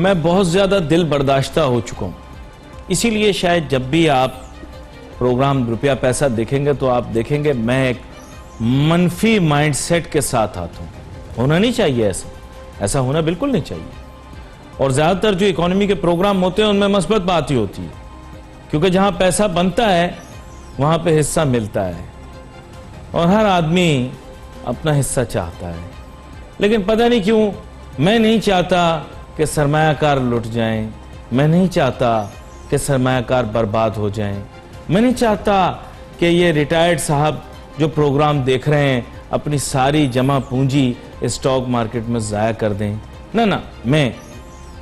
میں بہت زیادہ دل برداشتہ ہو چکا ہوں، اسی لیے شاید جب بھی آپ پروگرام روپیہ پیسہ دیکھیں گے تو آپ دیکھیں گے میں ایک منفی مائنڈ سیٹ کے ساتھ آتا ہوں. ہونا نہیں چاہیے ایسا ہونا بالکل نہیں چاہیے. اور زیادہ تر جو اکانومی کے پروگرام ہوتے ہیں ان میں مثبت بات ہی ہوتی ہے، کیونکہ جہاں پیسہ بنتا ہے وہاں پہ حصہ ملتا ہے اور ہر آدمی اپنا حصہ چاہتا ہے. لیکن پتہ نہیں کیوں میں نہیں چاہتا کہ سرمایہ کار لٹ جائیں، میں نہیں چاہتا کہ سرمایہ کار برباد ہو جائیں، میں نہیں چاہتا کہ یہ ریٹائرڈ صاحب جو پروگرام دیکھ رہے ہیں اپنی ساری جمع پونجی اسٹاک مارکیٹ میں ضائع کر دیں. نہ میں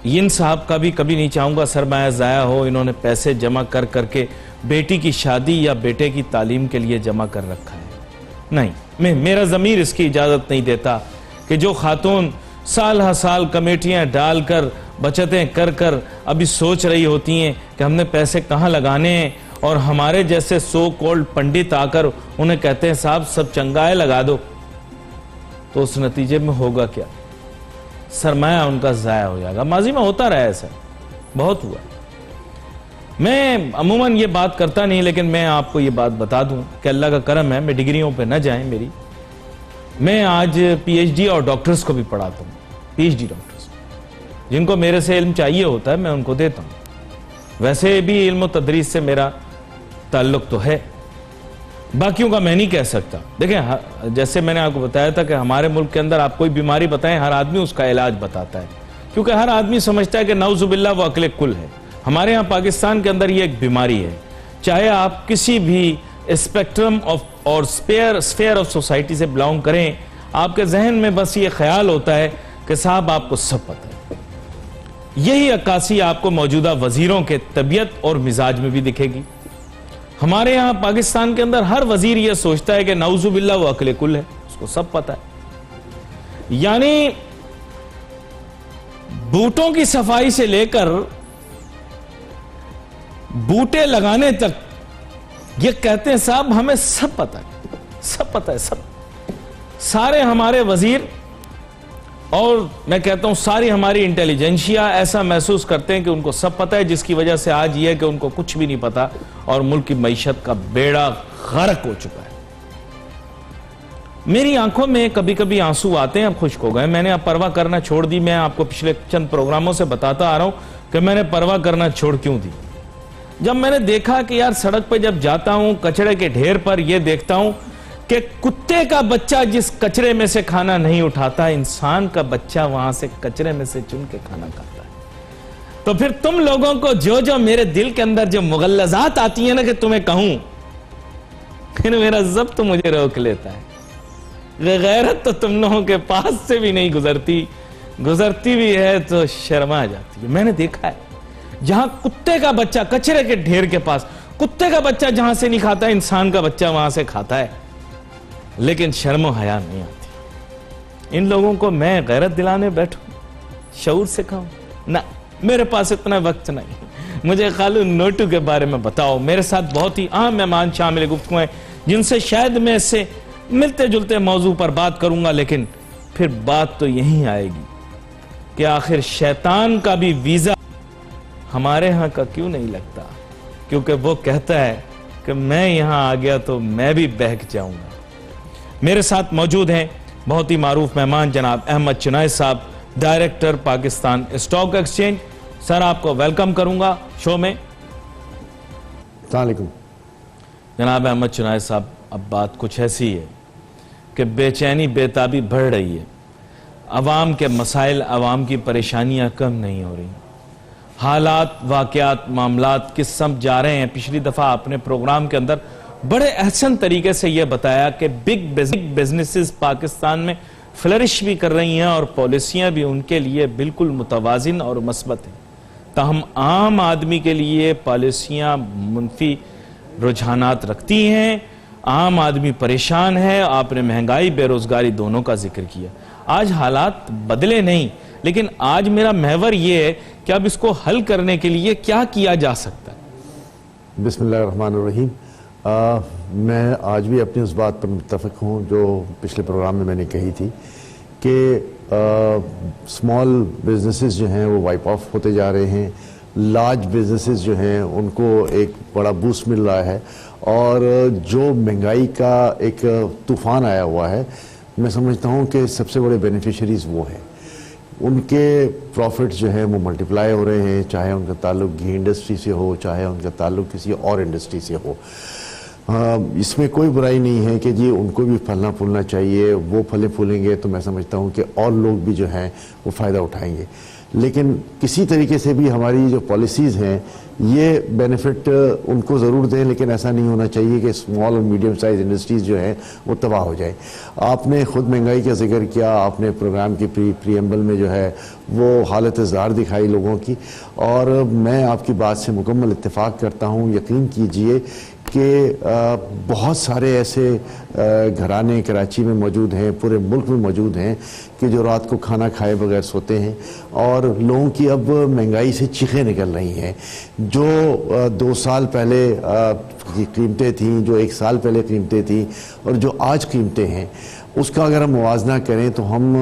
ان صاحب کا بھی کبھی نہیں چاہوں گا سرمایہ ضائع ہو. انہوں نے پیسے جمع کر کے بیٹی کی شادی یا بیٹے کی تعلیم کے لیے جمع کر رکھا ہے. نہیں، میرا ضمیر اس کی اجازت نہیں دیتا کہ جو خاتون سال ہر سال کمیٹیاں ڈال کر بچتیں کر ابھی سوچ رہی ہوتی ہیں کہ ہم نے پیسے کہاں لگانے ہیں، اور ہمارے جیسے سو کولڈ پنڈت آ کر انہیں کہتے ہیں صاحب سب چنگائے لگا دو، تو اس نتیجے میں ہوگا کیا؟ سرمایہ ان کا ضائع ہو جائے گا. ماضی میں ہوتا رہا ہے ایسا، بہت ہوا. میں عموماً یہ بات کرتا نہیں، لیکن میں آپ کو یہ بات بتا دوں کہ اللہ کا کرم ہے، میں ڈگریوں پہ نہ جائیں میری، میں آج پی ایچ ڈی اور ڈاکٹرز کو بھی پڑھاتا ہوں. پی ایچ ڈی ڈاکٹرز جن کو میرے سے علم چاہیے ہوتا ہے میں ان کو دیتا ہوں. ویسے بھی علم و تدریس سے میرا تعلق تو ہے، باقیوں کا میں نہیں کہہ سکتا. دیکھیں جیسے میں نے آپ کو بتایا تھا کہ ہمارے ملک کے اندر آپ کوئی بیماری بتائیں ہر آدمی اس کا علاج بتاتا ہے، کیونکہ ہر آدمی سمجھتا ہے کہ نعوذ باللہ وہ عقل کل ہے. ہمارے ہاں پاکستان کے اندر یہ ایک بیماری ہے. چاہے آپ کسی بھی اسپیکٹرم اور سفیر آف سوسائٹی سے بلانگ کریں، آپ کے ذہن میں بس یہ خیال ہوتا ہے کہ صاحب آپ کو سب پتہ ہے. یہی عکاسی آپ کو موجودہ وزیروں کے طبیعت اور مزاج میں بھی دکھے گی. ہمارے یہاں پاکستان کے اندر ہر وزیر یہ سوچتا ہے کہ نعوذ باللہ وہ عقل کل ہے، اس کو سب پتہ ہے. یعنی بوٹوں کی صفائی سے لے کر بوٹے لگانے تک یہ کہتے ہیں صاحب ہمیں سب پتہ ہے، سب پتہ ہے. سارے ہمارے وزیر اور میں کہتا ہوں ساری ہماری انٹیلیجنشیا ایسا محسوس کرتے ہیں کہ ان کو سب پتہ ہے، جس کی وجہ سے آج یہ ہے کہ ان کو کچھ بھی نہیں پتہ اور ملک کی معیشت کا بیڑا غرق ہو چکا ہے. میری آنکھوں میں کبھی کبھی آنسو آتے ہیں، اب خشک ہو گئے. میں نے اب پرواہ کرنا چھوڑ دی. میں آپ کو پچھلے چند پروگراموں سے بتاتا آ رہا ہوں کہ میں نے پرواہ کرنا چھوڑ کیوں دی. جب میں نے دیکھا کہ یار سڑک پہ جب جاتا ہوں کچڑے کے ڈھیر پر یہ دیکھتا ہوں کہ کتے کا بچہ جس کچرے میں سے کھانا نہیں اٹھاتا، انسان کا بچہ وہاں سے کچرے میں سے چن کے کھانا کھاتا ہے. تو پھر تم لوگوں کو جو میرے دل کے اندر جو مغلظات آتی ہیں نا کہ تمہیں کہوں، پھر میرا ضبط مجھے روک لیتا ہے. غیرت تو تم لوگوں کے پاس سے بھی نہیں گزرتی بھی ہے تو شرما جاتی ہے. میں نے دیکھا ہے جہاں کتے کا بچہ کچرے کے ڈھیر کے پاس، کتے کا بچہ جہاں سے نہیں کھاتا انسان کا بچہ وہاں سے کھاتا ہے، لیکن شرم و حیا نہیں آتی. ان لوگوں کو میں غیرت دلانے بیٹھوں، شعور سے کہوں؟ نہ، میرے پاس اتنا وقت نہیں. مجھے خالو نوٹو کے بارے میں بتاؤ. میرے ساتھ بہت ہی اہم مہمان شامل گفتگو ہیں جن سے شاید میں اس سے ملتے جلتے موضوع پر بات کروں گا، لیکن پھر بات تو یہیں آئے گی کہ آخر شیطان کا بھی ویزا ہمارے ہاں کا کیوں نہیں لگتا؟ کیونکہ وہ کہتا ہے کہ میں یہاں آ گیا تو میں بھی بہک جاؤں گا. میرے ساتھ موجود ہیں بہت ہی معروف مہمان جناب احمد چنائے صاحب، ڈائریکٹر پاکستان اسٹاک ایکسچینج. سر آپ کو ویلکم کروں گا شو میں. السلام علیکم. جناب احمد چنائے صاحب، اب بات کچھ ایسی ہے کہ بے چینی بے تابی بڑھ رہی ہے. عوام کے مسائل، عوام کی پریشانیاں کم نہیں ہو رہی. حالات، واقعات، معاملات کس سمت جا رہے ہیں. پچھلی دفعہ آپ نے پروگرام کے اندر بڑے احسن طریقے سے یہ بتایا کہ بگ بزنسز پاکستان میں فلرش بھی کر رہی ہیں اور پالیسیاں بھی ان کے لیے بالکل متوازن اور مثبت ہیں. تاہم عام آدمی کے لیے پالیسیاں منفی رجحانات رکھتی ہیں. عام آدمی پریشان ہے. آپ نے مہنگائی، بے روزگاری دونوں کا ذکر کیا. آج حالات بدلے نہیں، لیکن آج میرا محور یہ ہے کہ اب اس کو حل کرنے کے لیے کیا کیا جا سکتا ہے. بسم اللہ الرحمن الرحیم. میں آج بھی اپنی اس بات پر متفق ہوں جو پچھلے پروگرام میں نے کہی تھی کہ اسمال بزنسز جو ہیں وہ وائپ آف ہوتے جا رہے ہیں، لارج بزنسز جو ہیں ان کو ایک بڑا بوسٹ مل رہا ہے، اور جو مہنگائی کا ایک طوفان آیا ہوا ہے، میں سمجھتا ہوں کہ سب سے بڑے بینیفیشریز وہ ہیں، ان کے پروفٹس جو ہیں وہ ملٹیپلائی ہو رہے ہیں، چاہے ان کا تعلق گھی انڈسٹری سے ہو، چاہے ان کا تعلق کسی اور انڈسٹری سے ہو۔ اس میں کوئی برائی نہیں ہے کہ جی ان کو بھی پھلنا پھولنا چاہیے، وہ پھلے پھولیں گے تو میں سمجھتا ہوں کہ اور لوگ بھی جو ہیں وہ فائدہ اٹھائیں گے، لیکن کسی طریقے سے بھی ہماری جو پالیسیز ہیں یہ بینیفٹ ان کو ضرور دیں، لیکن ایسا نہیں ہونا چاہیے کہ اسمال اور میڈیم سائز انڈسٹریز جو ہیں وہ تباہ ہو جائیں۔ آپ نے خود مہنگائی کا ذکر کیا، آپ نے پروگرام کی پریمبل میں جو ہے وہ حالت اظہار دکھائی لوگوں کی، اور میں آپ کی بات سے مکمل اتفاق کرتا ہوں۔ یقین کیجئے کہ بہت سارے ایسے گھرانے کراچی میں موجود ہیں، پورے ملک میں موجود ہیں کہ جو رات کو کھانا کھائے بغیر سوتے ہیں، اور لوگوں کی اب مہنگائی سے چیخیں نکل رہی ہیں۔ جو 2 سال پہلے قیمتیں تھیں، جو 1 سال پہلے قیمتیں تھیں، اور جو آج قیمتیں ہیں، اس کا اگر ہم موازنہ کریں تو ہم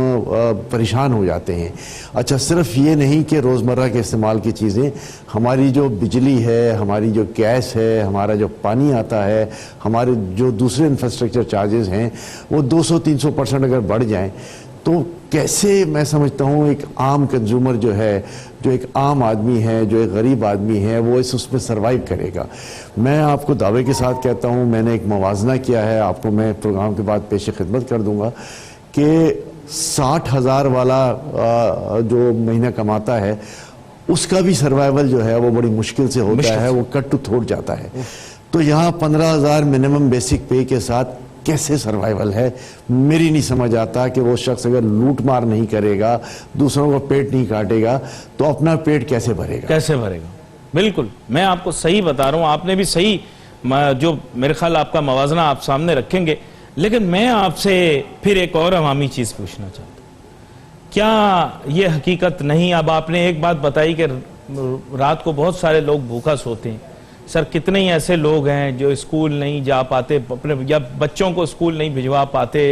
پریشان ہو جاتے ہیں۔ اچھا، صرف یہ نہیں کہ روزمرہ کے استعمال کی چیزیں، ہماری جو بجلی ہے، ہماری جو گیس ہے، ہمارا جو پانی آتا ہے، ہمارے جو دوسرے انفراسٹرکچر چارجز ہیں، وہ 200-300% اگر بڑھ جائیں تو کیسے، میں سمجھتا ہوں ایک عام کنزیومر جو ہے، جو ایک عام آدمی ہے، جو ایک غریب آدمی ہے، وہ اس میں سروائیو کرے گا۔ میں آپ کو دعوے کے ساتھ کہتا ہوں، میں نے ایک موازنہ کیا ہے، آپ کو میں پروگرام کے بعد پیش خدمت کر دوں گا، کہ 60,000 والا جو مہینہ کماتا ہے اس کا بھی سروائیول جو ہے وہ بڑی مشکل سے ہوتا ہے، وہ کٹ ٹو تھروٹ جاتا ہے۔ تو یہاں 15,000 منیمم بیسک پے کے ساتھ کیسے سروائیول ہے؟ میری نہیں سمجھ آتا کہ وہ شخص اگر لوٹ مار نہیں کرے گا، دوسروں کا پیٹ نہیں کاٹے گا، تو اپنا پیٹ کیسے بھرے گا؟ کیسے بھرے گا؟ بالکل، میں آپ کو صحیح بتا رہا ہوں، آپ نے بھی صحیح، جو میرے خیال آپ کا موازنہ آپ سامنے رکھیں گے، لیکن میں آپ سے پھر ایک اور عوامی چیز پوچھنا چاہتا ہوں۔ کیا یہ حقیقت نہیں، اب آپ نے ایک بات بتائی کہ رات کو بہت سارے لوگ بھوکا سوتے ہیں، سر کتنے ہی ایسے لوگ ہیں جو اسکول نہیں جا پاتے، اپنے یا بچوں کو اسکول نہیں بھجوا پاتے،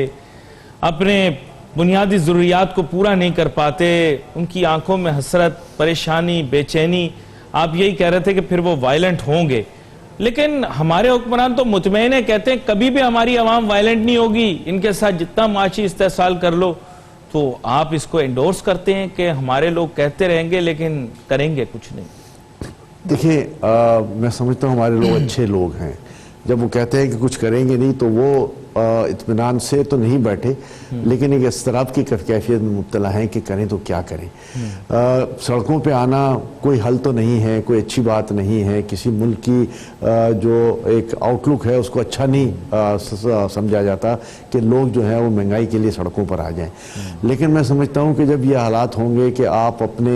اپنے بنیادی ضروریات کو پورا نہیں کر پاتے، ان کی آنکھوں میں حسرت، پریشانی، بے چینی، آپ یہی کہہ رہے تھے کہ پھر وہ وائلنٹ ہوں گے، لیکن ہمارے حکمران تو مطمئن ہے، کہتے ہیں کبھی بھی ہماری عوام وائلنٹ نہیں ہوگی، ان کے ساتھ جتنا معاشی استحصال کر لو۔ تو آپ اس کو انڈورس کرتے ہیں کہ ہمارے لوگ کہتے رہیں گے لیکن کریں گے کچھ نہیں؟ دیکھیں، میں سمجھتا ہوں ہمارے لوگ اچھے لوگ ہیں، جب وہ کہتے ہیں کہ کچھ کریں گے نہیں تو وہ اطمینان سے تو نہیں بیٹھے، لیکن ایک اضطراب کی کیفیت میں مبتلا ہیں کہ کریں تو کیا کریں۔ سڑکوں پہ آنا کوئی حل تو نہیں ہے، کوئی اچھی بات نہیں ہے، کسی ملک کی جو ایک آؤٹ لک ہے اس کو اچھا نہیں سمجھا جاتا کہ لوگ جو ہیں وہ مہنگائی کے لیے سڑکوں پر آ جائیں، لیکن میں سمجھتا ہوں کہ جب یہ حالات ہوں گے کہ آپ اپنے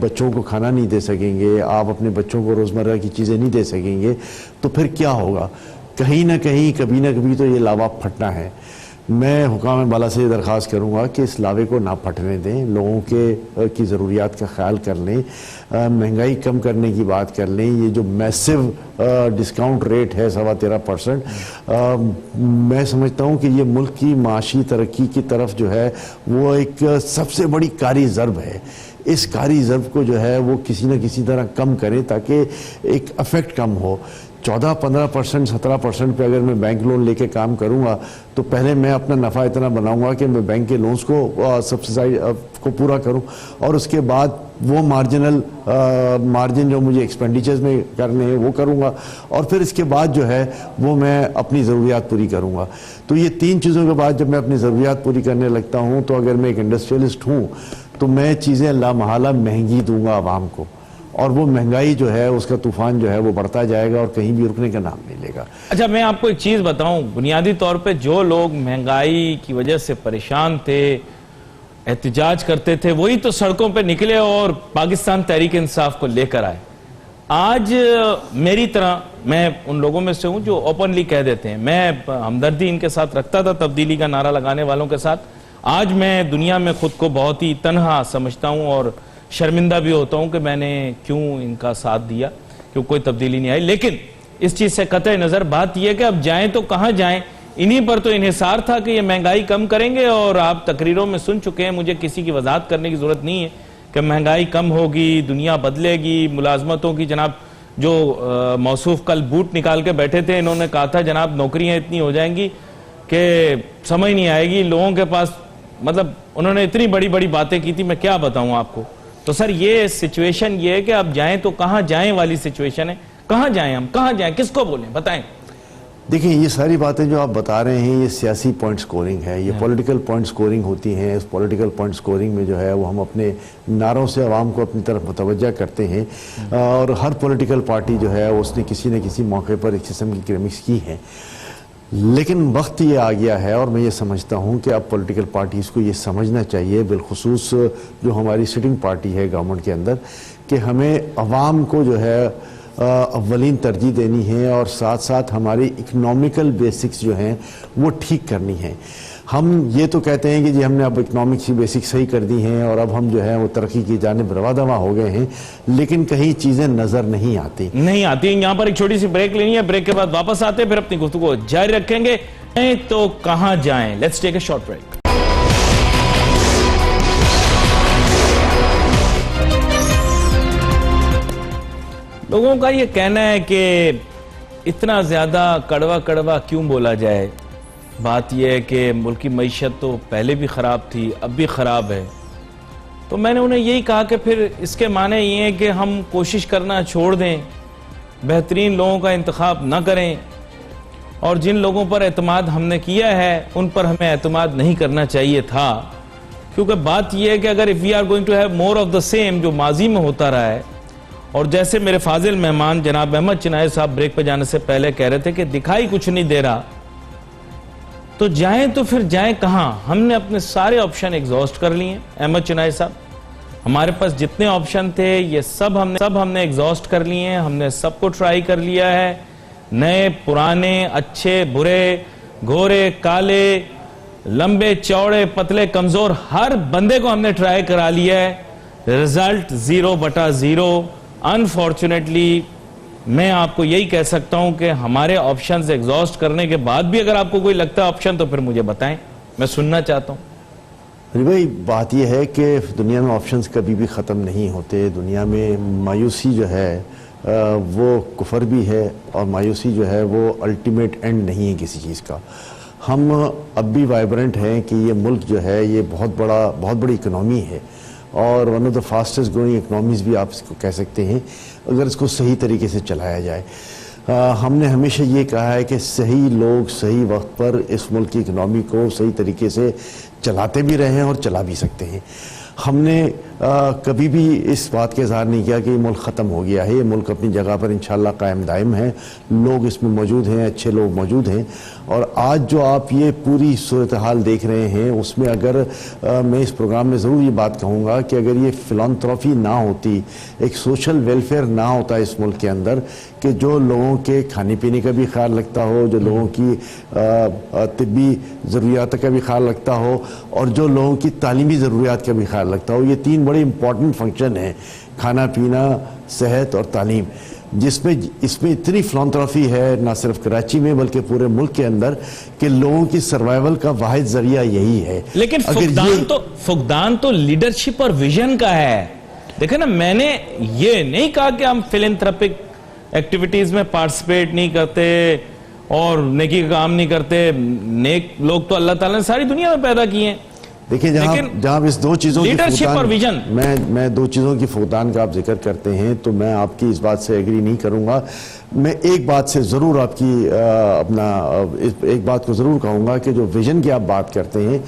بچوں کو کھانا نہیں دے سکیں گے، آپ اپنے بچوں کو روزمرہ کی چیزیں نہیں دے سکیں گے، تو پھر کیا ہوگا؟ کہیں نہ کہیں، کبھی نہ کبھی تو یہ لاوا پھٹنا ہے۔ میں حکام بالا سے درخواست کروں گا کہ اس لاوے کو نہ پھٹنے دیں، لوگوں کی ضروریات کا خیال کر لیں، مہنگائی کم کرنے کی بات کر لیں۔ یہ جو میسو ڈسکاؤنٹ ریٹ ہے 13.25%، میں سمجھتا ہوں کہ یہ ملک کی معاشی ترقی کی طرف جو ہے وہ ایک سب سے بڑی کاری ضرب ہے۔ اس کاری ضرب کو جو ہے وہ کسی نہ کسی طرح کم کریں تاکہ ایک افیکٹ کم ہو۔ 14-15%، 17% پہ اگر میں بینک لون لے کے کام کروں گا تو پہلے میں اپنا نفع اتنا بناؤں گا کہ میں بینک کے لونز کو سبسڈائز کو پورا کروں، اور اس کے بعد وہ مارجن جو مجھے ایکسپینڈیچرز میں کرنے ہیں وہ کروں گا، اور پھر اس کے بعد جو ہے وہ میں اپنی ضروریات پوری کروں گا۔ تو یہ 3 چیزوں کے بعد جب میں اپنی ضروریات پوری کرنے لگتا ہوں تو اگر میں ایک انڈسٹریلسٹ ہوں تو میں چیزیں لامحالہ مہنگی دوں گا عوام کو، اور وہ مہنگائی جو ہے اس کا طوفان جو ہے وہ بڑھتا جائے گا اور کہیں بھی رکنے کا نام نہیں لے گا۔ اچھا، میں آپ کو ایک چیز بتاؤں، بنیادی طور پہ جو لوگ مہنگائی کی وجہ سے پریشان تھے، احتجاج کرتے تھے، وہی تو سڑکوں پہ نکلے اور پاکستان تحریک انصاف کو لے کر آئے۔ آج میری طرح میں ان لوگوں میں سے ہوں جو اوپنلی کہہ دیتے ہیں، میں ہمدردی ان کے ساتھ رکھتا تھا تبدیلی کا نعرہ لگانے والوں کے ساتھ، آج میں دنیا میں خود کو بہت ہی تنہا سمجھتا ہوں اور شرمندہ بھی ہوتا ہوں کہ میں نے کیوں ان کا ساتھ دیا، کیوں کوئی تبدیلی نہیں آئی۔ لیکن اس چیز سے قطع نظر بات یہ ہے کہ اب جائیں تو کہاں جائیں، انہی پر تو انحصار تھا کہ یہ مہنگائی کم کریں گے، اور آپ تقریروں میں سن چکے ہیں، مجھے کسی کی وضاحت کرنے کی ضرورت نہیں ہے کہ مہنگائی کم ہوگی، دنیا بدلے گی، ملازمتوں کی جناب جو موصوف کل بوٹ نکال کے بیٹھے تھے، انہوں نے کہا تھا جناب نوکریاں اتنی ہو جائیں گی کہ سمجھ نہیں آئے گی لوگوں کے پاس، مطلب انہوں نے اتنی بڑی بڑی باتیں کی تھی، میں کیا بتاؤں آپ کو۔ تو سر یہ سچویشن یہ ہے کہ اب جائیں تو کہاں جائیں والی سچویشن ہے، کہاں جائیں ہم، کہاں جائیں، کس کو بولیں، بتائیں۔ دیکھیں یہ ساری باتیں جو آپ بتا رہے ہیں یہ سیاسی پوائنٹ سکورنگ ہے، یہ پولیٹیکل پوائنٹ سکورنگ ہوتی ہیں۔ اس پولیٹیکل پوائنٹ سکورنگ میں جو ہے وہ ہم اپنے نعروں سے عوام کو اپنی طرف متوجہ کرتے ہیں، اور ہر پولیٹیکل پارٹی جو ہے اس نے کسی نہ کسی موقع پر اس قسم کی گرامکس کی ہیں، لیکن وقت یہ آ گیا ہے، اور میں یہ سمجھتا ہوں کہ اب پولیٹیکل پارٹیز کو یہ سمجھنا چاہیے، بالخصوص جو ہماری سٹنگ پارٹی ہے گورنمنٹ کے اندر، کہ ہمیں عوام کو جو ہے اولین ترجیح دینی ہے، اور ساتھ ساتھ ہماری اکنامیکل بیسکس جو ہیں وہ ٹھیک کرنی ہیں۔ ہم یہ تو کہتے ہیں کہ جی ہم نے اب اکنامکس کی بیسکس صحیح کر دی ہیں اور اب ہم جو ہے وہ ترقی کی جانب رواں دواں ہو گئے ہیں، لیکن کہیں چیزیں نظر نہیں آتی۔ یہاں پر ایک چھوٹی سی بریک لینی ہے، بریک کے بعد واپس آتے ہیں، پھر اپنی گفتگو جاری رکھیں گے۔ تو کہاں جائیں، let's take a short break. لوگوں کا یہ کہنا ہے کہ اتنا زیادہ کڑوا کڑوا کیوں بولا جائے، بات یہ ہے کہ ملک کی معیشت تو پہلے بھی خراب تھی، اب بھی خراب ہے۔ تو میں نے انہیں یہی کہا کہ پھر اس کے معنی یہ ہے کہ ہم کوشش کرنا چھوڑ دیں، بہترین لوگوں کا انتخاب نہ کریں، اور جن لوگوں پر اعتماد ہم نے کیا ہے ان پر ہمیں اعتماد نہیں کرنا چاہیے تھا، کیونکہ بات یہ ہے کہ اگر if we are going to have more of the same جو ماضی میں ہوتا رہا ہے، اور جیسے میرے فاضل مہمان جناب احمد چنائے صاحب بریک پہ جانے سے پہلے کہہ رہے تھے کہ دکھائی کچھ نہیں دے رہا، تو جائیں تو پھر جائیں کہاں؟ ہم نے اپنے سارے آپشن ایگزاسٹ کر لیے ہیں احمد چنائے صاحب، ہمارے پاس جتنے آپشن تھے یہ سب ہم نے ایگزاسٹ کر لیے ہیں، ہم نے سب کو ٹرائی کر لیا ہے، نئے پرانے اچھے برے گورے کالے لمبے چوڑے پتلے کمزور ہر بندے کو ہم نے ٹرائی کرا لیا ہے، رزلٹ 0/0۔ انفارچونیٹلی میں آپ کو یہی کہہ سکتا ہوں کہ ہمارے آپشنز ایگزاسٹ کرنے کے بعد بھی اگر آپ کو کوئی لگتا ہے آپشن تو پھر مجھے بتائیں، میں سننا چاہتا ہوں۔ بھائی بات یہ ہے کہ دنیا میں آپشنز کبھی بھی ختم نہیں ہوتے، دنیا میں مایوسی جو ہے وہ کفر بھی ہے، اور مایوسی جو ہے وہ الٹیمیٹ اینڈ نہیں ہے کسی چیز کا۔ ہم اب بھی وائبرنٹ ہیں کہ یہ ملک جو ہے یہ بہت بڑی اکنامی ہے، اور one of the fastest growing economies بھی آپ اس کو کہہ سکتے ہیں اگر اس کو صحیح طریقے سے چلایا جائے۔ ہم نے ہمیشہ یہ کہا ہے کہ صحیح لوگ صحیح وقت پر اس ملک کی اکنامی کو صحیح طریقے سے چلاتے بھی رہے ہیں اور چلا بھی سکتے ہیں۔ ہم نے کبھی بھی اس بات کا اظہار نہیں کیا کہ یہ ملک ختم ہو گیا ہے، یہ ملک اپنی جگہ پر انشاءاللہ قائم دائم ہے، لوگ اس میں موجود ہیں، اچھے لوگ موجود ہیں، اور آج جو آپ یہ پوری صورتحال دیکھ رہے ہیں اس میں اگر میں اس پروگرام میں ضرور یہ بات کہوں گا کہ اگر یہ فلانتھروپی نہ ہوتی، ایک سوشل ویلفیئر نہ ہوتا اس ملک کے اندر کہ جو لوگوں کے کھانے پینے کا بھی خیال رکھتا ہو، جو لوگوں کی طبی ضروریات کا بھی خیال رکھتا ہو، اور جو لوگوں کی تعلیمی ضروریات کا بھی خیال رکھتا ہو، یہ تین بڑے امپورٹنٹ فنکشن ہیں، کھانا پینا، صحت اور تعلیم، جس میں اس میں اتنی فلانتھروپی ہے نہ صرف کراچی میں بلکہ پورے ملک کے اندر کہ لوگوں کی سروائیول کا واحد ذریعہ یہی ہے۔ لیکن فقدان تو لیڈرشپ اور ویژن کا ہے۔ دیکھیں نا، میں نے یہ نہیں کہا کہ ہم فلنتھرپک ایکٹیویٹیز میں پارٹیسپیٹ نہیں کرتے اور نیکی کا کام نہیں کرتے، نیک لوگ تو اللہ تعالیٰ نے ساری دنیا میں پیدا کیے ہیں۔ دیکھیں جہاں اس دو چیزوں کی اور ویژن، میں دو چیزوں کی فقدان کا آپ ذکر کرتے ہیں تو میں آپ کی اس بات سے ایگری نہیں کروں گا۔ میں ایک بات سے ضرور آپ کی ایک بات کو ضرور کہوں گا کہ جو ویژن کی آپ بات کرتے ہیں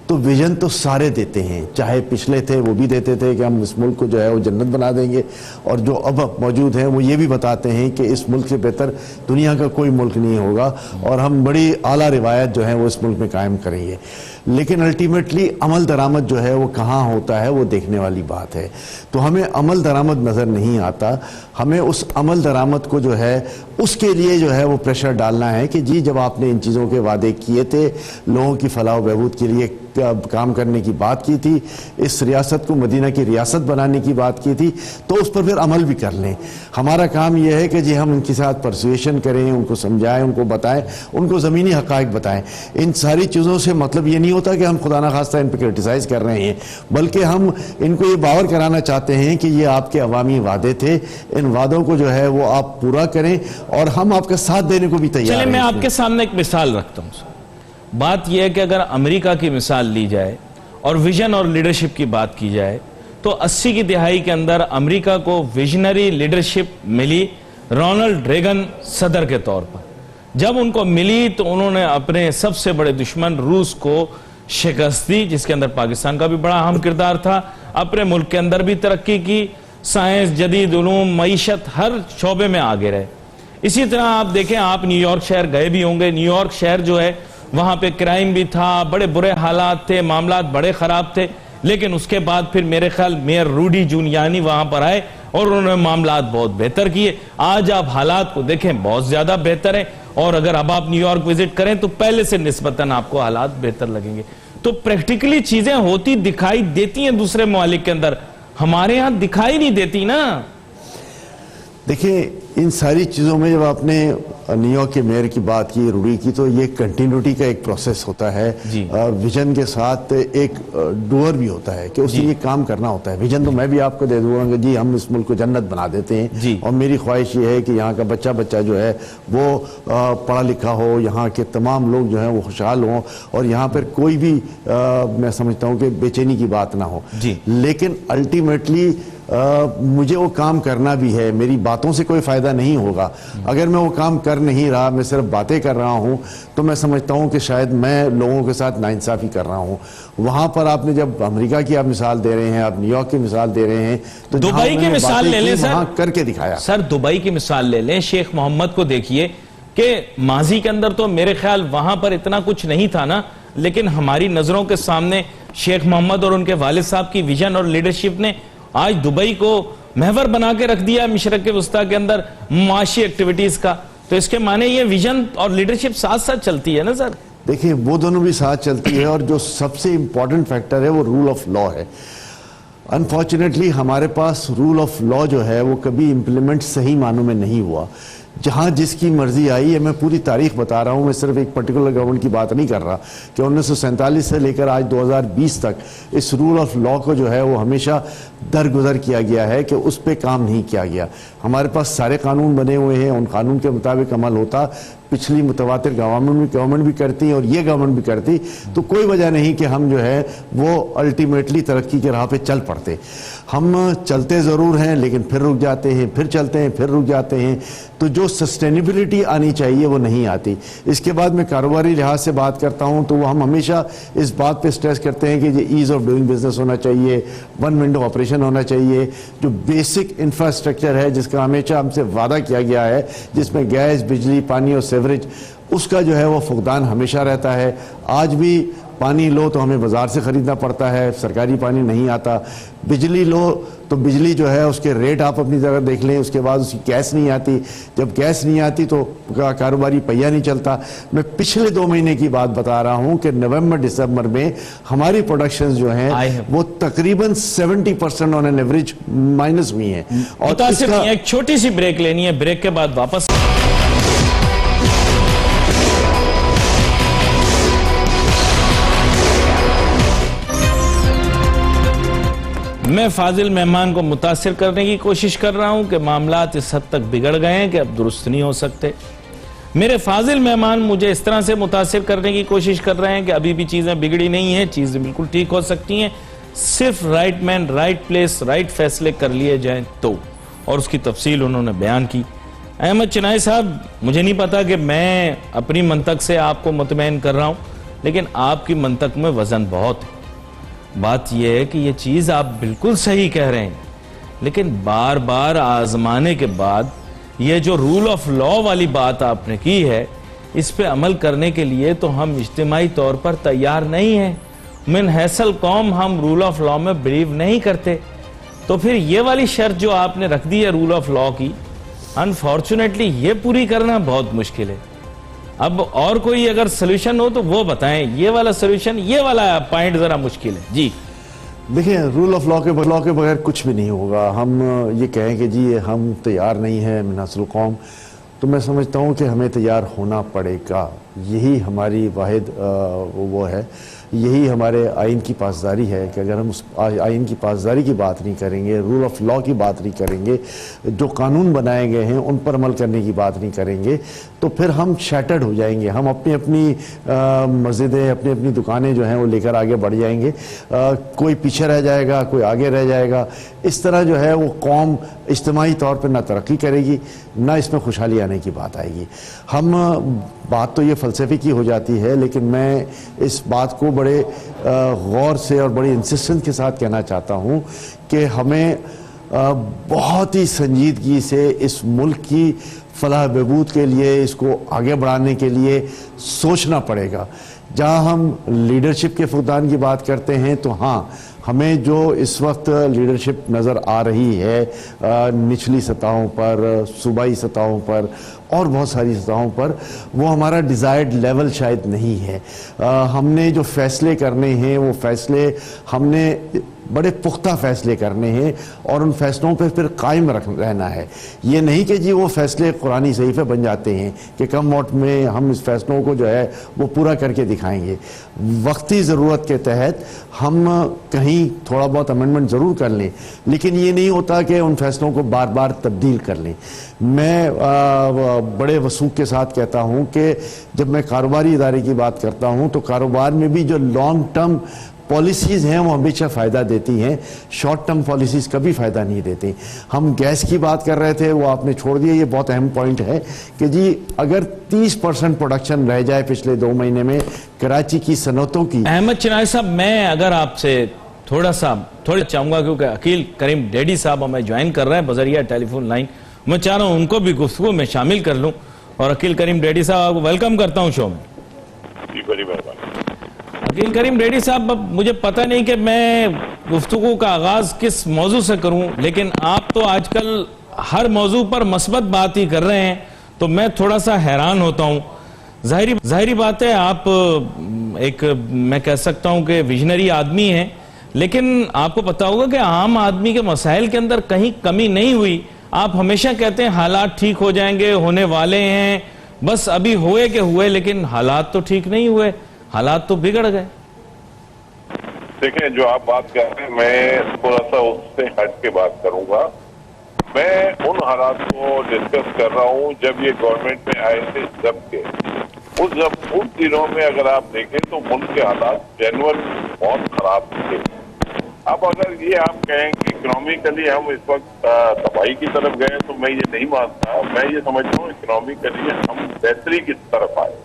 تو ویژن تو سارے دیتے ہیں، چاہے پچھلے تھے وہ بھی دیتے تھے کہ ہم اس ملک کو جو ہے وہ جنت بنا دیں گے، اور جو اب موجود ہیں وہ یہ بھی بتاتے ہیں کہ اس ملک سے بہتر دنیا کا کوئی ملک نہیں ہوگا اور ہم بڑی اعلیٰ روایت جو ہے وہ اس ملک میں قائم کریں گے۔ لیکن الٹیمیٹلی عمل درآمد جو ہے وہ کہاں ہوتا ہے وہ دیکھنے والی بات ہے. تو ہمیں عمل درآمد نظر نہیں آتا. ہمیں اس عمل درآمد کو جو ہے اس کے لیے جو ہے وہ پریشر ڈالنا ہے کہ جی جب آپ نے ان چیزوں کے وعدے کیے تھے, لوگوں کی فلاح و بہبود کے لیے کام کرنے کی بات کی تھی, اس ریاست کو مدینہ کی ریاست بنانے کی بات کی تھی, تو اس پر پھر عمل بھی کر لیں. ہمارا کام یہ ہے کہ جی ہم ان کے ساتھ پرسویشن کریں, ان کو سمجھائیں, ان کو بتائیں, ان کو زمینی حقائق بتائیں. ان ساری چیزوں سے مطلب یہ نہیں ہوتا کہ ہم خدا نخواستہ ان پہ کرٹیسائز کر رہے ہیں, بلکہ ہم ان کو یہ باور کرانا چاہتے ہیں کہ یہ آپ کے عوامی وعدے تھے, ان وعدوں کو جو ہے وہ آپ پورا کریں اور ہم آپ کا ساتھ دینے کو بھی تیار ہیں. چلیں میں آپ کے سامنے ایک مثال رکھتا ہوں. بات یہ ہے کہ اگر امریکہ کی مثال لی جائے اور ویژن اور لیڈرشپ کی بات کی جائے تو 80 کی دہائی کے اندر امریکہ کو ویژنری لیڈرشپ ملی رونلڈ ریگن صدر کے طور پر. جب ان کو ملی تو انہوں نے اپنے سب سے بڑے دشمن روس کو شکست دی, جس کے اندر پاکستان کا بھی بڑا اہم کردار تھا. اپنے ملک کے اندر بھی ترقی کی, سائنس, جدید علوم, معیشت, ہر شعبے میں آگے رہے. اسی طرح آپ دیکھیں, آپ نیو یارک شہر گئے بھی ہوں گے. نیو یارک شہر جو ہے وہاں پہ کرائم بھی تھا, بڑے برے حالات تھے, معاملات بڑے خراب تھے, لیکن اس کے بعد پھر میرے خیال میئر روڈی جونیانی وہاں پر آئے اور انہوں نے معاملات بہت بہتر کیے. آج آپ حالات کو دیکھیں بہت زیادہ بہتر ہیں, اور اگر اب آپ نیو یارک وزٹ کریں تو پہلے سے نسبتاً آپ کو حالات بہتر لگیں گے. تو پریکٹیکلی چیزیں ہوتی دکھائی دیتی ہیں دوسرے ممالک کے اندر, ہمارے ہاں دکھائی نہیں دیتی نا. دیکھیں ان ساری چیزوں میں جب آپ نے نیو یارک کے میئر کی بات کی, روڈی کی, تو یہ کنٹینیوٹی کا ایک پروسیس ہوتا ہے. ویژن کے ساتھ ایک ڈوئر بھی ہوتا ہے کہ اس نے یہ کام کرنا ہوتا ہے. ویژن تو میں بھی آپ کو دے دوں گا کہ جی ہم اس ملک کو جنت بنا دیتے ہیں, اور میری خواہش یہ ہے کہ یہاں کا بچہ جو ہے وہ پڑھا لکھا ہو, یہاں کے تمام لوگ جو ہیں وہ خوشحال ہوں, اور یہاں پر کوئی بھی میں سمجھتا ہوں کہ بے چینی کی بات نہ ہو. لیکن الٹیمیٹلی مجھے وہ کام کرنا بھی ہے. میری باتوں سے کوئی فائدہ نہیں ہوگا. اگر میں وہ کام کر نہیں رہا, میں صرف باتیں کر رہا ہوں, تو میں سمجھتا ہوں کہ شاید میں لوگوں کے ساتھ ناانصافی کر رہا ہوں. وہاں پر آپ نے جب امریکہ کی آپ مثال دے رہے ہیں, آپ نیو یارک کی مثال دے رہے ہیں, تو دبئی کی مثال لے لیں سر, کر کے دکھایا. سر دبئی کی مثال لے لیں. شیخ محمد کو دیکھیے کہ ماضی کے اندر تو میرے خیال وہاں پر اتنا کچھ نہیں تھا نا, لیکن ہماری نظروں کے سامنے شیخ محمد اور ان کے والد صاحب کی ویژن اور لیڈرشپ نے آج دبئی کو محور بنا کے رکھ دیا مشرق وسطیٰ کے اندر معاشی ایکٹیویٹیز کا. تو اس کے معنی یہ ویژن اور لیڈرشپ ساتھ ساتھ چلتی ہے نا سر. دیکھیں وہ دونوں بھی ساتھ چلتی ہے, اور جو سب سے امپورٹنٹ فیکٹر ہے وہ رول آف لا ہے. انفارچونیٹلی ہمارے پاس رول آف لا جو ہے وہ کبھی امپلیمنٹ صحیح معنوں میں نہیں ہوا. جہاں جس کی مرضی آئی ہے, میں پوری تاریخ بتا رہا ہوں, میں صرف ایک پرٹیکولر گورنمنٹ کی بات نہیں کر رہا, کہ 1947 سے لے کر آج 2020 تک اس رول آف لا کو جو ہے وہ ہمیشہ درگزر کیا گیا ہے کہ اس پہ کام نہیں کیا گیا. ہمارے پاس سارے قانون بنے ہوئے ہیں, ان قانون کے مطابق عمل ہوتا. پچھلی متواتر گورنمنٹ بھی کرتی اور یہ گورنمنٹ بھی کرتی, تو کوئی وجہ نہیں کہ ہم جو ہے وہ الٹیمیٹلی ترقی کے راہ پہ چل پڑتے. ہم چلتے ضرور ہیں لیکن پھر رک جاتے ہیں, پھر چلتے ہیں, پھر رک جاتے ہیں. تو جو سسٹینیبلٹی آنی چاہیے وہ نہیں آتی. اس کے بعد میں کاروباری لحاظ سے بات کرتا ہوں تو وہ ہم ہمیشہ اس بات پہ سٹریس کرتے ہیں کہ یہ ایز آف ڈوئنگ بزنس ہونا چاہیے, ون ونڈو آپریشن ہونا چاہیے. جو بیسک انفراسٹرکچر ہے جس کا ہمیشہ ہم سے وعدہ کیا گیا ہے, جس میں گیس, بجلی, پانی اور سیوریج, اس کا جو ہے وہ فقدان ہمیشہ رہتا ہے. آج بھی پانی لو تو ہمیں بازار سے خریدنا پڑتا ہے, سرکاری پانی نہیں آتا. بجلی لو تو بجلی جو ہے اس کے ریٹ آپ اپنی جگہ دیکھ لیں, اس کے بعد اس کی گیس نہیں آتی. جب گیس نہیں آتی تو کاروباری پہیہ نہیں چلتا. میں پچھلے 2 مہینے کی بات بتا رہا ہوں کہ نومبر دسمبر میں ہماری پروڈکشنز جو ہیں وہ تقریباً 70% آن این ایوریج مائنس ہوئی ہیں. اور ایک چھوٹی سی بریک لینی ہے, بریک کے بعد واپس. میں فاضل مہمان کو متاثر کرنے کی کوشش کر رہا ہوں کہ معاملات اس حد تک بگڑ گئے ہیں کہ اب درست نہیں ہو سکتے. میرے فاضل مہمان مجھے اس طرح سے متاثر کرنے کی کوشش کر رہے ہیں کہ ابھی بھی چیزیں بگڑی نہیں ہیں, چیزیں بالکل ٹھیک ہو سکتی ہیں, صرف رائٹ مین, رائٹ پلیس, رائٹ فیصلے کر لیے جائیں تو. اور اس کی تفصیل انہوں نے بیان کی. احمد چنائی صاحب, مجھے نہیں پتا کہ میں اپنی منطق سے آپ کو مطمئن کر رہا ہوں, لیکن آپ کی منطق میں وزن بہت ہے. بات یہ ہے کہ یہ چیز آپ بالکل صحیح کہہ رہے ہیں, لیکن بار بار آزمانے کے بعد یہ جو رول آف لا والی بات آپ نے کی ہے, اس پہ عمل کرنے کے لیے تو ہم اجتماعی طور پر تیار نہیں ہیں. من حیث القوم ہم رول آف لا میں بلیو نہیں کرتے. تو پھر یہ والی شرط جو آپ نے رکھ دی ہے رول آف لا کی, انفارچونیٹلی یہ پوری کرنا بہت مشکل ہے. اب اور کوئی اگر سلوشن ہو تو وہ بتائیں. یہ والا سلوشن, یہ والا پوائنٹ ذرا مشکل ہے. جی دیکھیں, رول آف لا کے بغیر کچھ بھی نہیں ہوگا. ہم یہ کہیں کہ جی ہم تیار نہیں ہیں من حیث القوم, تو میں سمجھتا ہوں کہ ہمیں تیار ہونا پڑے گا. یہی ہماری واحد وہ ہے, یہی ہمارے آئین کی پاسداری ہے کہ اگر ہم اس آئین کی پاسداری کی بات نہیں کریں گے, رول آف لا کی بات نہیں کریں گے, جو قانون بنائے گئے ہیں ان پر عمل کرنے کی بات نہیں کریں گے, تو پھر ہم شیٹرڈ ہو جائیں گے. ہم اپنی اپنی مسجدیں, اپنی اپنی دکانیں جو ہیں وہ لے کر آگے بڑھ جائیں گے. کوئی پیچھے رہ جائے گا, کوئی آگے رہ جائے گا. اس طرح جو ہے وہ قوم اجتماعی طور پر نہ ترقی کرے گی, نہ اس میں خوشحالی آنے کی بات آئے گی. ہم بات تو یہ فلسفے کی ہو جاتی ہے, لیکن میں اس بات کو بڑے غور سے اور بڑی انسسٹنس کے ساتھ کہنا چاہتا ہوں کہ ہمیں بہت ہی سنجیدگی سے اس ملک کی فلاح بہبود کے لیے, اس کو آگے بڑھانے کے لیے سوچنا پڑے گا. جہاں ہم لیڈرشپ کے فقدان کی بات کرتے ہیں تو ہاں, ہمیں جو اس وقت لیڈرشپ نظر آ رہی ہے نچلی سطحوں پر, صوبائی سطحوں پر اور بہت ساری سطحوں پر, وہ ہمارا ڈیزائرڈ لیول شاید نہیں ہے. ہم نے جو فیصلے کرنے ہیں وہ فیصلے ہم نے بڑے پختہ فیصلے کرنے ہیں اور ان فیصلوں پہ پھر قائم رہنا ہے. یہ نہیں کہ جی وہ فیصلے قرآنی صحیفے بن جاتے ہیں کہ کم وقت میں ہم اس فیصلوں کو جو ہے وہ پورا کر کے دکھائیں گے. وقتی ضرورت کے تحت ہم کہیں تھوڑا بہت امینڈمنٹ ضرور کر لیں, لیکن یہ نہیں ہوتا کہ ان فیصلوں کو بار بار تبدیل کر لیں. میں بڑے وثوق کے ساتھ کہتا ہوں کہ جب میں کاروباری ادارے کی بات کرتا ہوں تو کاروبار میں بھی جو لانگ ٹرم پالیسیز ہیں وہ ہمیشہ فائدہ دیتی ہیں, شارٹ ٹرم پالیسیز کبھی فائدہ نہیں دیتی. ہم گیس کی بات کر رہے تھے, وہ آپ نے چھوڑ دیا. یہ بہت اہم پوائنٹ ہے کہ جی اگر 30% پروڈکشن رہ جائے پچھلے 2 مہینے میں کراچی کی صنعتوں کی. احمد چنائے صاحب, میں اگر آپ سے تھوڑا چاہوں گا, کیونکہ عقیل کریم ڈیڈی صاحب ہمیں جوائن کر رہے ہیں بذریعہ ٹیلی فون لائن, میں چاہ رہا ہوں ان کو بھی گفتگو میں شامل کر لوں. اور عقیل کریم ڈیڈی صاحب آپ کو ویلکم کرتا ہوں شو میں. جی بڑی مہربانی. عقیل کریم ڈیڈی صاحب, اب مجھے پتہ نہیں کہ میں گفتگو کا آغاز کس موضوع سے کروں, لیکن آپ تو آج کل ہر موضوع پر مثبت بات ہی کر رہے ہیں, تو میں تھوڑا سا حیران ہوتا ہوں. ظاہری بات ہے آپ ایک, میں کہہ سکتا ہوں کہ ویژنری آدمی ہیں, لیکن آپ کو پتہ ہوگا کہ عام آدمی کے مسائل کے اندر کہیں کمی نہیں ہوئی. آپ ہمیشہ کہتے ہیں حالات ٹھیک ہو جائیں گے, ہونے والے ہیں, بس ابھی ہوئے کہ ہوئے, لیکن حالات تو ٹھیک نہیں ہوئے, حالات تو بگڑ گئے. دیکھیں, جو آپ بات کر رہے ہیں میں تھوڑا سا اس سے ہٹ کے بات کروں گا. میں ان حالات کو ڈسکس کر رہا ہوں جب یہ گورنمنٹ میں آئے تھے, جب کے ان دنوں میں اگر آپ دیکھیں تو ملک کے حالات جنرل بہت خراب تھے. اب اگر یہ آپ کہیں کہ اکنامیکلی ہم اس وقت تباہی کی طرف گئے تو میں یہ نہیں مانتا. میں یہ سمجھتا ہوں اکنامیکلی ہم بہتری کی طرف آئے.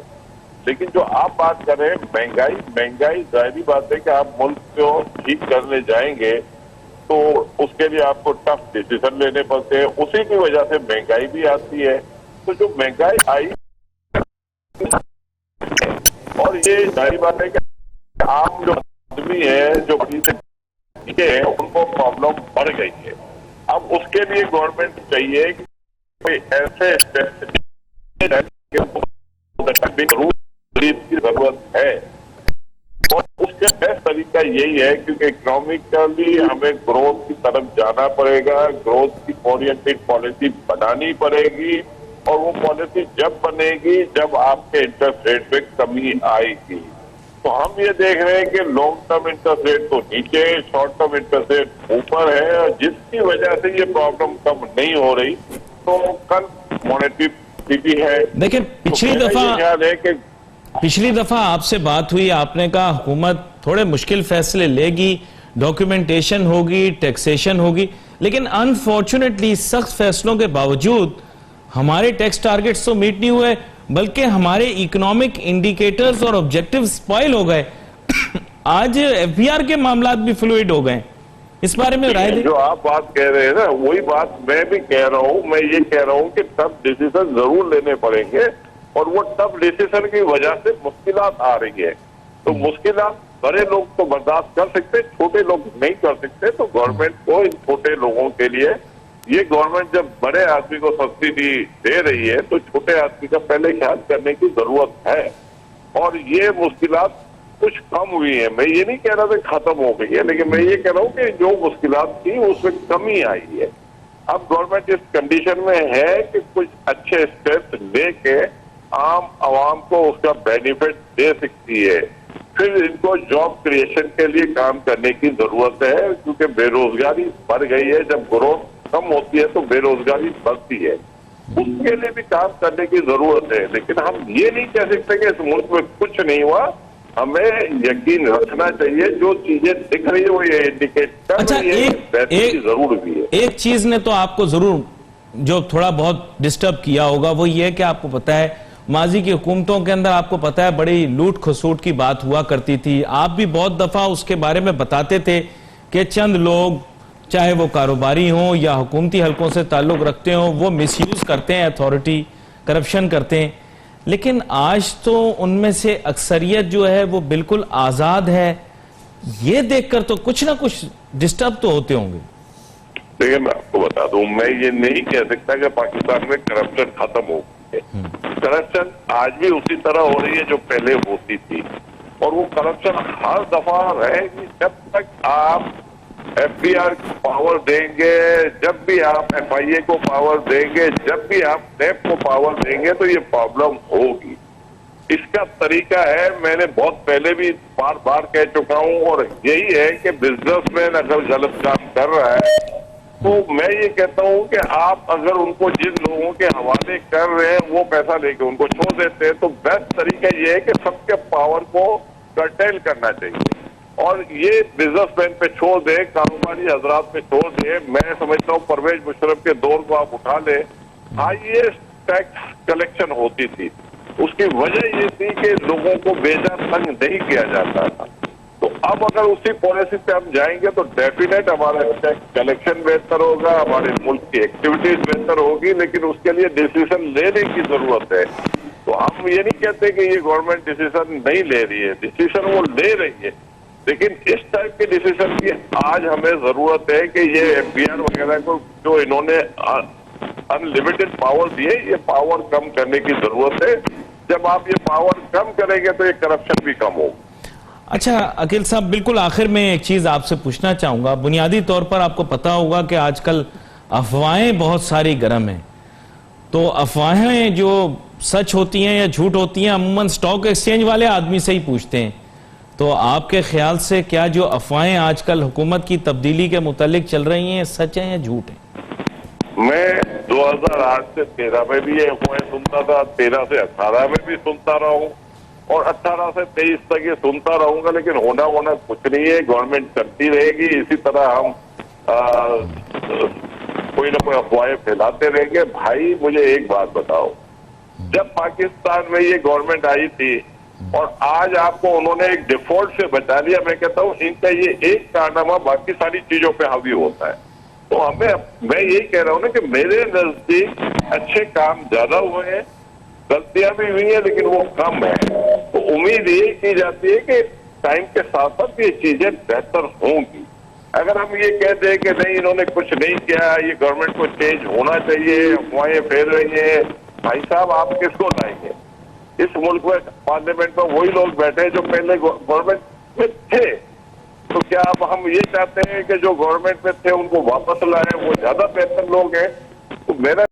لیکن جو آپ بات کر رہے ہیں مہنگائی ظاہری بات ہے کہ آپ ملک کو ٹھیک کرنے جائیں گے تو اس کے لیے آپ کو ٹف ڈیسیزن لینے پڑتے ہیں. اسی کی وجہ سے مہنگائی بھی آتی ہے. تو جو مہنگائی آئی اور یہ ظاہری بات ہے کہ عام جو آدمی ہے جو ان کو پرابلم بڑھ گئی ہے. اب اس کے لیے گورنمنٹ چاہیے کہ ایسے کی ضرورت ہے, اور اس کا بیسٹ طریقہ یہی ہے کیونکہ اکنامیکلی ہمیں گروتھ کی طرف جانا پڑے گا. گروتھ کی اورینٹڈ پالیسی بنانی پڑے گی, اور وہ پالیسی جب بنے گی جب آپ کے انٹرسٹ ریٹ میں کمی آئے گی. تو ہم یہ دیکھ رہے ہیں کہ لانگ ٹرم انٹرسٹ ریٹ تو نیچے, شارٹ ٹرم انٹرسٹ ریٹ اوپر ہے, اور جس کی وجہ سے یہ پرابلم کم نہیں ہو رہی. تو کل مانیٹری بھی ہے. دیکھیں, پچھلی دفعہ آپ سے بات ہوئی, آپ نے کہا حکومت تھوڑے مشکل فیصلے لے گی, ڈاکیومنٹیشن ہوگی, ٹیکسیشن ہوگی, لیکن انفارچونیٹلی سخت فیصلوں کے باوجود ہمارے ٹیکس ٹارگٹس تو میٹ نہیں ہوئے, بلکہ ہمارے اکنامک انڈیکیٹرز اور آبجیکٹیو سپائل ہو گئے. آج ایف بی آر کے معاملات بھی فلوئڈ ہو گئے. اس بارے میں رائے دیں. جو آپ بات کہہ رہے ہیں نا, وہی بات میں بھی کہہ رہا ہوں. میں یہ کہہ رہا ہوں کہ سب ڈیسیزن ضرور لینے پڑیں گے, اور وہ ٹف ڈیسیزن کی وجہ سے مشکلات آ رہی ہے. تو مشکلات بڑے لوگ تو برداشت کر سکتے, چھوٹے لوگ نہیں کر سکتے. تو گورنمنٹ کو ان چھوٹے لوگوں کے لیے, یہ گورنمنٹ جب بڑے آدمی کو سبسڈی دے رہی ہے تو چھوٹے آدمی کا پہلے خیال کرنے کی ضرورت ہے. اور یہ مشکلات کچھ کم ہوئی ہیں. میں یہ نہیں کہہ رہا کہ ختم ہو گئی ہے, لیکن میں یہ کہہ رہا ہوں کہ جو مشکلات تھی اس میں کمی آئی ہے. اب گورنمنٹ اس کنڈیشن میں ہے کہ کچھ اچھے اسٹیپس لے کے عام عوام کو اس کا بینیفٹ دے سکتی ہے. پھر ان کو جاب کریشن کے لیے کام کرنے کی ضرورت ہے, کیونکہ بے روزگاری بڑھ گئی ہے. جب گروتھ کم ہوتی ہے تو بے روزگاری بڑھتی ہے. اس کے لیے بھی کام کرنے کی ضرورت ہے. لیکن ہم یہ نہیں کہہ سکتے کہ اس ملک میں کچھ نہیں ہوا. ہمیں یقین رکھنا چاہیے جو چیزیں دکھ رہی ہے وہ یہ انڈیکیٹ کر رہی ہے بہتری ضرور بھی ہے. ایک چیز نے تو آپ کو ضرور جو تھوڑا بہت ڈسٹرب کیا ہوگا, وہ یہ کہ آپ کو پتا ہے ماضی کی حکومتوں کے اندر آپ کو پتا ہے بڑی لوٹ کھسوٹ کی بات ہوا کرتی تھی. آپ بھی بہت دفعہ اس کے بارے میں بتاتے تھے کہ چند لوگ, چاہے وہ کاروباری ہوں یا حکومتی حلقوں سے تعلق رکھتے ہوں, وہ مس یوز کرتے ہیں اتھارٹی, کرپشن کرتے ہیں. لیکن آج تو ان میں سے اکثریت جو ہے وہ بالکل آزاد ہے. یہ دیکھ کر تو کچھ نہ کچھ ڈسٹرب تو ہوتے ہوں گے. دیکھیں میں آپ کو بتا دوں, میں یہ نہیں کہہ سکتا کہ پاکستان میں کرپشن ختم ہو گئی ہے. کرپشن آج بھی اسی طرح ہو رہی ہے جو پہلے ہوتی تھی, اور وہ کرپشن ہر دفعہ رہے گی جب تک آپ ایف بی آر کو پاور دیں گے, جب بھی آپ ایف آئی اے کو پاور دیں گے, جب بھی آپ نیب کو پاور دیں گے تو یہ پرابلم ہوگی. اس کا طریقہ ہے, میں نے بہت پہلے بھی بار بار کہہ چکا ہوں, اور یہی ہے کہ بزنس مین اگر غلط کام کر رہا ہے تو میں یہ کہتا ہوں کہ آپ اگر ان کو جن لوگوں کے حوالے کر رہے ہیں وہ پیسہ لے کے ان کو چھوڑ دیتے ہیں, تو بیسٹ طریقہ یہ ہے کہ سب کے پاور کو کرٹیل کرنا چاہیے اور یہ بزنس مین پہ چھوڑ دیں, کاروباری حضرات پہ چھوڑ دیں. میں سمجھتا ہوں پرویز مشرف کے دور کو آپ اٹھا لیں, ہائیسٹ ٹیکس کلیکشن ہوتی تھی. اس کی وجہ یہ تھی کہ لوگوں کو بیجا تنگ نہیں کیا جاتا تھا. تو اب اگر اسی پالیسی پہ ہم جائیں گے تو ڈیفینیٹ ہمارا ٹیکس کلیکشن بہتر ہوگا, ہمارے ملک کی ایکٹیویٹیز بہتر ہوگی, لیکن اس کے لیے ڈیسیزن لینے کی ضرورت ہے. تو ہم یہ نہیں کہتے کہ یہ گورنمنٹ ڈیسیزن نہیں لے رہی ہے, ڈیسیزن وہ لے رہی ہے, لیکن اس ٹائپ کے ڈیسیزن کی آج ہمیں ضرورت ہے کہ یہ ایف بی آر وغیرہ کو جو انہوں نے انلمیٹڈ پاور دیے, یہ پاور کم کرنے کی ضرورت ہے. جب آپ یہ پاور کم کریں گے تو یہ کرپشن بھی کم ہوگا. اچھا عقیل صاحب, بالکل آخر میں ایک چیز آپ سے پوچھنا چاہوں گا. بنیادی طور پر آپ کو پتا ہوگا کہ آج کل افواہیں بہت ساری گرم ہیں. تو افواہیں جو سچ ہوتی ہیں یا جھوٹ ہوتی ہیں عموماً سٹاک ایکسچینج والے آدمی سے ہی پوچھتے ہیں. تو آپ کے خیال سے کیا جو افواہیں آج کل حکومت کی تبدیلی کے متعلق چل رہی ہیں سچ ہیں یا جھوٹ ہیں؟ میں 2008 سے 13 میں بھی یہ افواہیں سنتا تھا, 13 سے 18 میں بھی سنتا رہا ہوں, اور 18 سے 23 تک یہ سنتا رہوں گا. لیکن ہونا کچھ نہیں ہے, گورنمنٹ چلتی رہے گی اسی طرح. ہم کوئی نہ کوئی افواہیں پھیلاتے رہیں گے. بھائی مجھے ایک بات بتاؤ, جب پاکستان میں یہ گورنمنٹ آئی تھی اور آج آپ کو انہوں نے ایک ڈیفالٹ سے بچا لیا, میں کہتا ہوں ان کا یہ ایک کارنامہ باقی ساری چیزوں پہ حاوی ہوتا ہے. تو میں یہی کہہ رہا ہوں نا کہ میرے نزدیک اچھے کام زیادہ ہوئے ہیں, غلطیاں بھی ہوئی ہیں لیکن وہ کم ہیں. تو امید یہ کی جاتی ہے کہ ٹائم کے ساتھ ساتھ یہ چیزیں بہتر ہوں گی. اگر ہم یہ کہہ دیں کہ نہیں انہوں نے کچھ نہیں کیا, یہ گورنمنٹ کو چینج ہونا چاہیے, افواہیں پھیل رہی ہیں, بھائی صاحب آپ کس کو لائیں گے؟ اس ملک میں پارلیمنٹ میں وہی لوگ بیٹھے جو پہلے گورنمنٹ میں تھے. تو کیا اب ہم یہ چاہتے ہیں کہ جو گورنمنٹ میں تھے ان کو واپس لائیں, وہ زیادہ بہتر لوگ ہیں؟ تو میرا